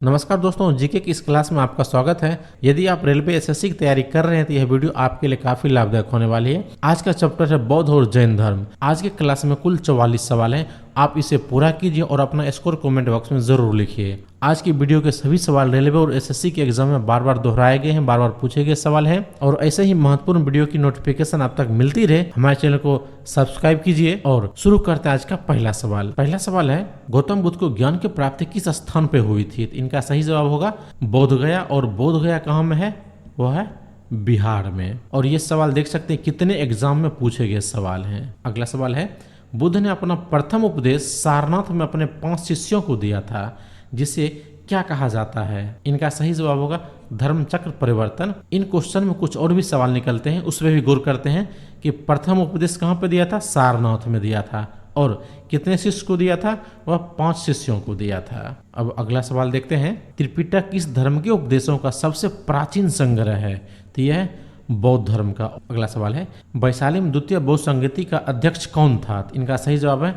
नमस्कार दोस्तों, जीके की इस क्लास में आपका स्वागत है। यदि आप रेलवे एसएससी की तैयारी कर रहे हैं तो यह वीडियो आपके लिए काफी लाभदायक होने वाली है। आज का चैप्टर है बौद्ध और जैन धर्म। आज के क्लास में कुल 44 सवाल हैं। आप इसे पूरा कीजिए और अपना स्कोर कमेंट बॉक्स में जरूर लिखिए। आज की वीडियो के सभी सवाल रेलवे और एसएससी के एग्जाम में बार बार दोहराए गए हैं, बार बार पूछे गए सवाल हैं। और ऐसे ही महत्वपूर्ण वीडियो की नोटिफिकेशन आप तक मिलती रहे, हमारे चैनल को सब्सक्राइब कीजिए। और शुरू करते हैं आज का पहला सवाल। पहला सवाल है, गौतम बुद्ध को ज्ञान की प्राप्ति किस स्थान पे हुई थी? इनका सही जवाब होगा बोध गया। और बोध गया कहाँ में है? वो है बिहार में। और ये सवाल देख सकते हैं कितने एग्जाम में पूछे गए सवाल हैं। अगला सवाल है, बुद्ध ने अपना प्रथम उपदेश सारनाथ में अपने 5 शिष्यों को दिया था, जिसे क्या कहा जाता है? इनका सही जवाब होगा धर्म चक्र परिवर्तन। इन क्वेश्चन में कुछ और भी सवाल निकलते हैं, उसमें भी गौर करते हैं कि प्रथम उपदेश कहाँ पे दिया था? सारनाथ में दिया था। और कितने शिष्य को दिया था? वह 5 शिष्यों को दिया था। अब अगला सवाल देखते हैं, त्रिपिटक किस धर्म के उपदेशों का सबसे प्राचीन संग्रह है? तो यह है बौद्ध धर्म का। अगला सवाल है, वैशाली में द्वितीय बौद्ध संगति का अध्यक्ष कौन था? इनका सही जवाब है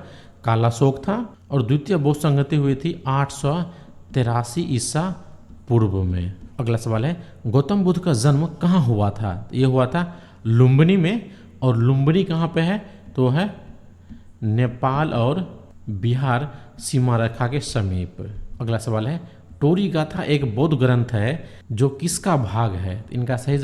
कालाशोक था। और द्वितीय बौद्ध संगति हुई थी 883 ईसा पूर्व में। अगला सवाल है, गौतम बुद्ध का जन्म कहाँ हुआ था? ये हुआ था लुम्बिनी में। और लुम्बिनी कहाँ पे है? तो है नेपाल और बिहार सीमा रेखा के समीप। अगला सवाल है, टोरी गाथा एक बौद्ध ग्रंथ है जो किसका भाग है? इनका सही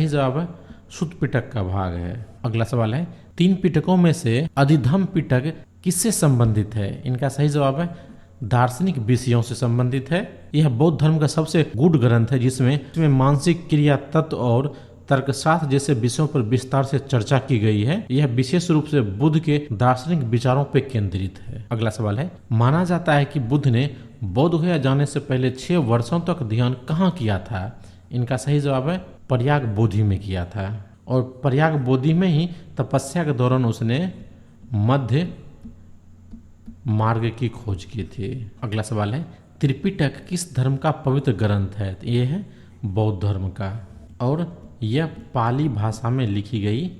जवाब है सुत्त पिटक का भाग है। अगला सवाल है, 3 पिटकों में से अधिधम पिटक किससे संबंधित है? इनका सही जवाब है दार्शनिक विषयों से संबंधित है। यह बौद्ध धर्म का सबसे गूढ़ ग्रंथ है, जिसमें मानसिक क्रिया तत्व और तर्कशास्त्र जैसे विषयों पर विस्तार से चर्चा की गई है। यह विशेष रूप से बुद्ध के दार्शनिक विचारों पर केंद्रित है। अगला सवाल है, माना जाता है कि बुद्ध ने बोध गया जाने से पहले 6 वर्षों तक ध्यान कहाँ किया था? इनका सही जवाब है प्रयाग बोधि में किया था। और प्रयाग बोधि में ही तपस्या के दौरान उसने मध्य मार्ग की खोज की थी। अगला सवाल है, त्रिपिटक किस धर्म का पवित्र ग्रंथ है? ये है बौद्ध धर्म का। और यह पाली भाषा में लिखी गई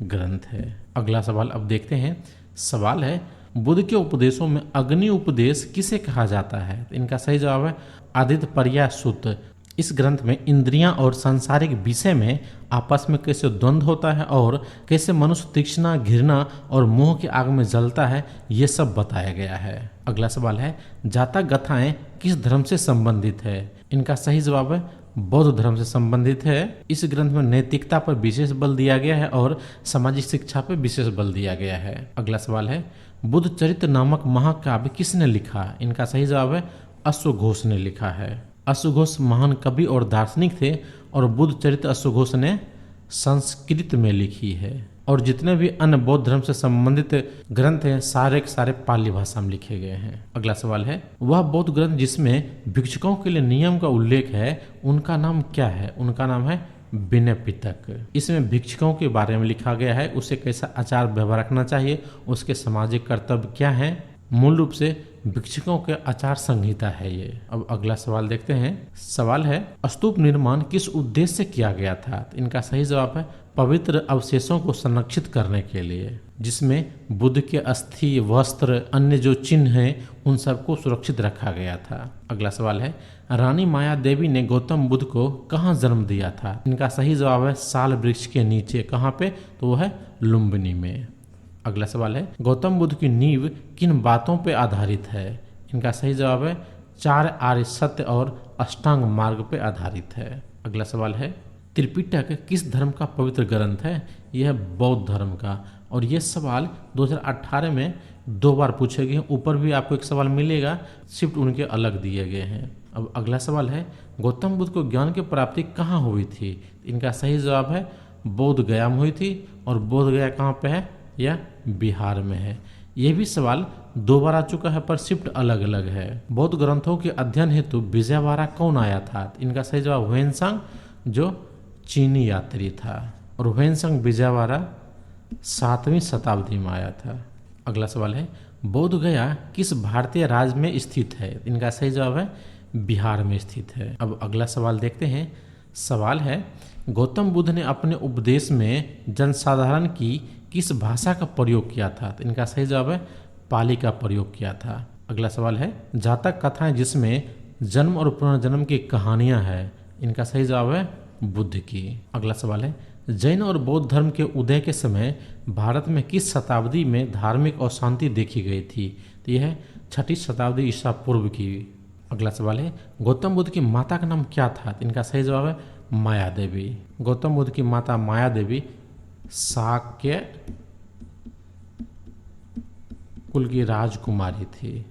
ग्रंथ है। अगला सवाल अब देखते हैं। सवाल है, बुद्ध के उपदेशों में अग्नि उपदेश किसे कहा जाता है? इनका सही जवाब है आदित्य पर्याय सूत्र। इस ग्रंथ में इंद्रियां और सांसारिक विषय में आपस में कैसे द्वंद्व होता है और कैसे मनुष्य तृष्णा, घृणा और मोह की आग में जलता है, ये सब बताया गया है। अगला सवाल है, जातक गाथाएं किस धर्म से संबंधित है? इनका सही जवाब है बौद्ध धर्म से संबंधित है। इस ग्रंथ में नैतिकता पर विशेष बल दिया गया है और सामाजिक शिक्षा पर विशेष बल दिया गया है। अगला सवाल है, बुद्ध चरित्र नामक महाकाव्य किसने लिखा? इनका सही जवाब है अश्वघोष ने लिखा है। अश्वघोष महान कवि और दार्शनिक थे और बुद्ध चरित्र अश्वघोष ने संस्कृत में लिखी है। और जितने भी अन्य बौद्ध धर्म से संबंधित ग्रंथ हैं सारे के सारे पाली भाषा में लिखे गए हैं। अगला सवाल है, वह बौद्ध ग्रंथ जिसमें भिक्षुकों के लिए नियम का उल्लेख है, उनका नाम क्या है? उनका नाम है विनय पिटक। इसमें भिक्षुकों के बारे में लिखा गया है, उसे कैसा आचार व्यवहार रखना चाहिए, उसके सामाजिक कर्तव्य क्या है। मूल रूप से भिक्षुकों के आचार संहिता है ये। अब अगला सवाल देखते हैं। सवाल है, स्तूप निर्माण किस उद्देश्य से किया गया था? इनका सही जवाब है पवित्र अवशेषों को संरक्षित करने के लिए, जिसमें बुद्ध के अस्थि, वस्त्र, अन्य जो चिन्ह हैं उन सबको सुरक्षित रखा गया था। अगला सवाल है, रानी माया देवी ने गौतम बुद्ध को कहाँ जन्म दिया था? इनका सही जवाब है साल वृक्ष के नीचे। कहाँ पे? तो वो है लुम्बिनी में। अगला सवाल है, गौतम बुद्ध की नींव किन बातों पर आधारित है? इनका सही जवाब है 4 आर्य सत्य और अष्टांग मार्ग पर आधारित है। अगला सवाल है, त्रिपिटक किस धर्म का पवित्र ग्रंथ है? यह बौद्ध धर्म का। और ये सवाल 2018 में 2 बार पूछे गए हैं। ऊपर भी आपको एक सवाल मिलेगा, शिफ्ट उनके अलग दिए गए हैं। अब अगला सवाल है, गौतम बुद्ध को ज्ञान की प्राप्ति कहाँ हुई थी? इनका सही जवाब है बोध गया में हुई थी। और बोध गया कहाँ पे है? यह बिहार में है। यह भी सवाल 2 बार आ चुका है, पर शिफ्ट अलग अलग है। बौद्ध ग्रंथों के अध्ययन हेतु विजयवाड़ा कौन आया था? इनका सही जवाब ह्वेनसांग, जो चीनी यात्री था। और ह्वेनसांग विजयवाड़ा 7वीं शताब्दी में आया था। अगला सवाल है, बोध गया किस भारतीय राज्य में स्थित है? इनका सही जवाब है बिहार में स्थित है। अब अगला सवाल देखते हैं। सवाल है, गौतम बुद्ध ने अपने उपदेश में जनसाधारण की किस भाषा का प्रयोग किया था? इनका सही जवाब है पाली का प्रयोग किया था। अगला सवाल है, जातक कथाएं जिसमें जन्म और पुनर्जन्म की कहानियां हैं? इनका सही जवाब है बुद्ध की। अगला सवाल है, जैन और बौद्ध धर्म के उदय के समय भारत में किस शताब्दी में धार्मिक अशांति देखी गई थी? तो यह है 6ठी शताब्दी ईसा पूर्व की। अगला सवाल है, गौतम बुद्ध की माता का नाम क्या था? तो इनका सही जवाब है माया देवी। गौतम बुद्ध की माता माया देवी शाक्य कुल की राजकुमारी थी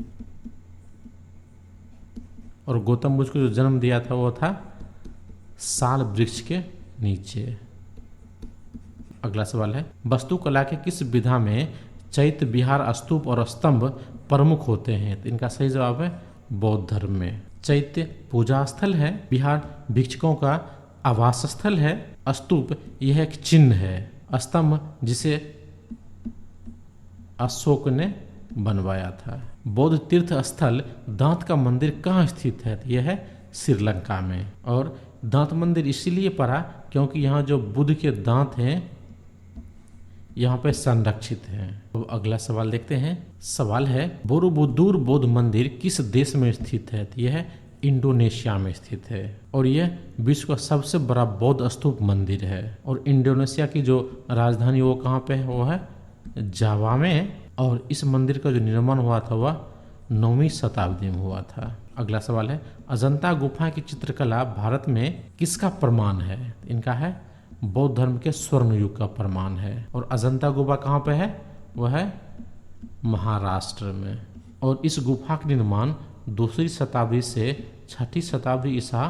और गौतम बुद्ध को जो जन्म दिया था वो था साल वृक्ष के नीचे। अगला सवाल है, वास्तुकला के किस विधा में चैत्य विहार स्तूप और स्तंभ प्रमुख होते हैं? तो इनका सही जवाब है बौद्ध धर्म में। चैत्य पूजा स्थल है, विहार भिक्षुकों का आवास स्थल है, स्तूप यह एक चिन्ह है, स्तंभ जिसे अशोक ने बनवाया था। बौद्ध तीर्थ स्थल दांत का मंदिर कहाँ स्थित है? यह है श्रीलंका में। और दांत मंदिर इसीलिए पड़ा क्योंकि यहाँ जो बुद्ध के दांत हैं यहाँ पे संरक्षित हैं। तो अगला सवाल देखते हैं। सवाल है, बोरोबुदुर बौद्ध मंदिर किस देश में स्थित है? यह है इंडोनेशिया में स्थित है और यह विश्व का सबसे बड़ा बौद्ध स्तूप मंदिर है। और इंडोनेशिया की जो राजधानी वो कहाँ पे है? वो है जावा में। और इस मंदिर का जो निर्माण हुआ था वह 9वीं शताब्दी में हुआ था। अगला सवाल है, अजंता गुफा की चित्रकला भारत में किसका प्रमाण है? इनका है बौद्ध धर्म के स्वर्ण युग का प्रमाण है। और अजंता गुफा कहाँ पे है? वह है महाराष्ट्र में। और इस गुफा का निर्माण 2री शताब्दी से 6ठी शताब्दी ईसा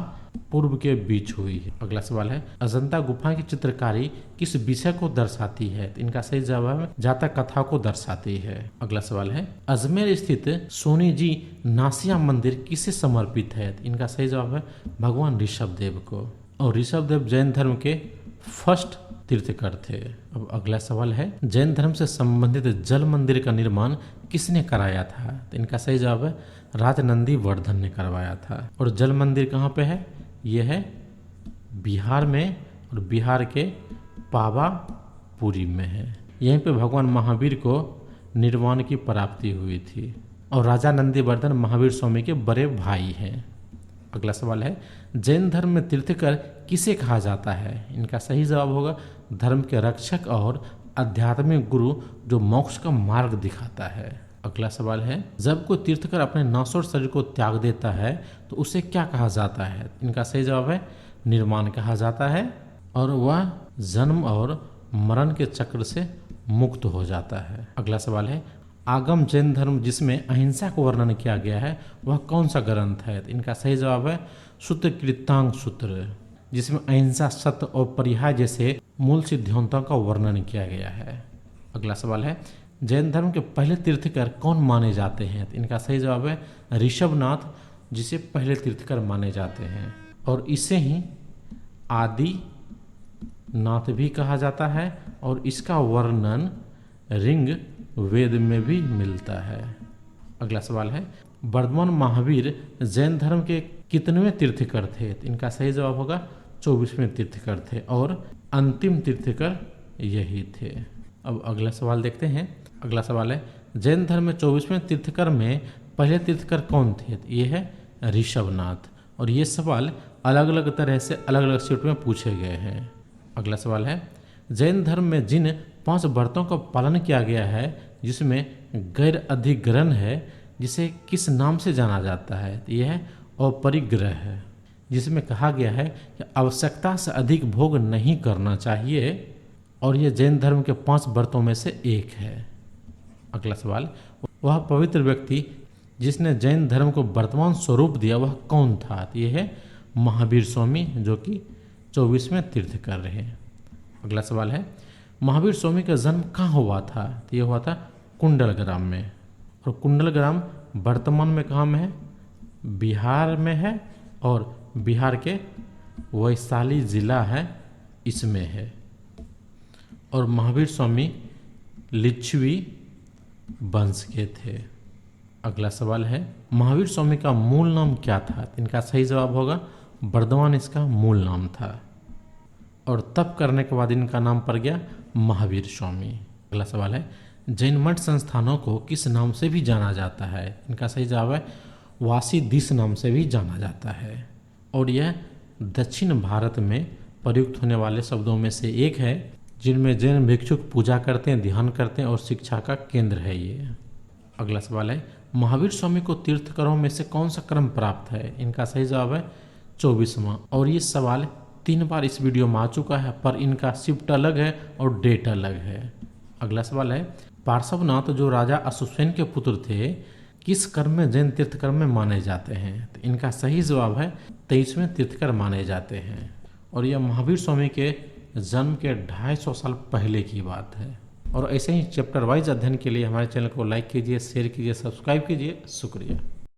पूर्व के बीच हुई है। अगला सवाल है, अजंता गुफा की चित्रकारी किस विषय को दर्शाती है? इनका सही जवाब है जातक कथा को दर्शाती है। अगला सवाल है, अजमेर स्थित सोनी जी नासिया मंदिर किसे समर्पित है? इनका सही जवाब है भगवान ऋषभ देव को। और ऋषभ देव जैन धर्म के फर्स्ट तीर्थकर थे। अब अगला सवाल है, जैन धर्म से संबंधित जल मंदिर का निर्माण किसने कराया था? तो इनका सही जवाब है राजनंदी वर्धन ने करवाया था। और जल मंदिर कहाँ पे है? यह है बिहार में और बिहार के पावापुरी में है। यहीं पे भगवान महावीर को निर्वाण की प्राप्ति हुई थी। और राजा नंदीवर्धन महावीर स्वामी के बड़े भाई हैं। अगला सवाल है, जैन धर्म में तीर्थकर किसे कहा जाता है? इनका सही जवाब होगा धर्म के रक्षक और आध्यात्मिक गुरु जो मोक्ष का मार्ग दिखाता है। अगला सवाल है, जब कोई तीर्थकर अपने नासोर शरीर को त्याग देता है तो उसे क्या कहा जाता है? इनका सही जवाब है निर्माण कहा जाता है और वह जन्म और मरण के चक्र से मुक्त हो जाता है। अगला सवाल है, आगम जैन धर्म जिसमें अहिंसा को वर्णन किया गया है वह कौन सा ग्रंथ है? इनका सही जवाब है सूत्र कृतांग सूत्र, जिसमें अहिंसा, सत्य और परिहार जैसे मूल सिद्धांतों का वर्णन किया गया है। अगला सवाल है, जैन धर्म के पहले तीर्थकर कौन माने जाते हैं? इनका सही जवाब है ऋषभनाथ, जिसे पहले तीर्थकर माने जाते हैं। और इसे ही आदि नाथ भी कहा जाता है और इसका वर्णन ऋग वेद में भी मिलता है। अगला सवाल है, वर्धमान महावीर जैन धर्म के कितनेवें तीर्थकर थे? इनका सही जवाब होगा 24वें तीर्थकर थे और अंतिम तीर्थकर यही थे। अब अगला सवाल देखते हैं। अगला सवाल है, जैन धर्म में 24वें तीर्थकर में पहले तीर्थकर कौन थे? ये है ऋषभनाथ। और ये सवाल अलग अलग तरह से अलग अलग सीट में पूछे गए हैं। अगला सवाल है, जैन धर्म में जिन 5 व्रतों का पालन किया गया है जिसमें गैर अधिग्रहण है, जिसे किस नाम से जाना जाता है? यह है अपरिग्रह है, जिसमें कहा गया है कि आवश्यकता से अधिक भोग नहीं करना चाहिए और यह जैन धर्म के 5 व्रतों में से एक है। अगला सवाल, वह पवित्र व्यक्ति जिसने जैन धर्म को वर्तमान स्वरूप दिया वह कौन था? यह है महावीर स्वामी, जो कि 24वें तीर्थकर रहे। अगला सवाल है, महावीर स्वामी का जन्म कहाँ हुआ था? तो यह हुआ था कुंडलग्राम में। और कुंडलग्राम वर्तमान में कहाँ में है? बिहार में है और बिहार के वैशाली जिला है इसमें है। और महावीर स्वामी लिच्छवी वंश के थे। अगला सवाल है, महावीर स्वामी का मूल नाम क्या था? इनका सही जवाब होगा वर्धमान इसका मूल नाम था और तप करने के बाद इनका नाम पड़ गया महावीर स्वामी। अगला सवाल है, जैन मठ संस्थानों को किस नाम से भी जाना जाता है? इनका सही जवाब है वासी दिस नाम से भी जाना जाता है और यह दक्षिण भारत में प्रयुक्त होने वाले शब्दों में से एक है, जिनमें जैन भिक्षुक पूजा करते हैं, ध्यान करते हैं और शिक्षा का केंद्र है ये। अगला सवाल है, महावीर स्वामी को तीर्थकरों में से कौन सा क्रम प्राप्त है? इनका सही जवाब है 24वां। और ये सवाल 3 बार इस वीडियो में आ चुका है, पर इनका शिफ्ट अलग है और डेट अलग है। अगला सवाल है, पार्श्वनाथ जो राजा अश्वसेन के पुत्र थे, किस कर्म में जैन तीर्थकर में माने जाते हैं? तो इनका सही जवाब है 23वें तीर्थकर माने जाते हैं और यह महावीर स्वामी के जन्म के 250 साल पहले की बात है। और ऐसे ही चैप्टर वाइज अध्ययन के लिए हमारे चैनल को लाइक कीजिए, शेयर कीजिए, सब्सक्राइब कीजिए। शुक्रिया।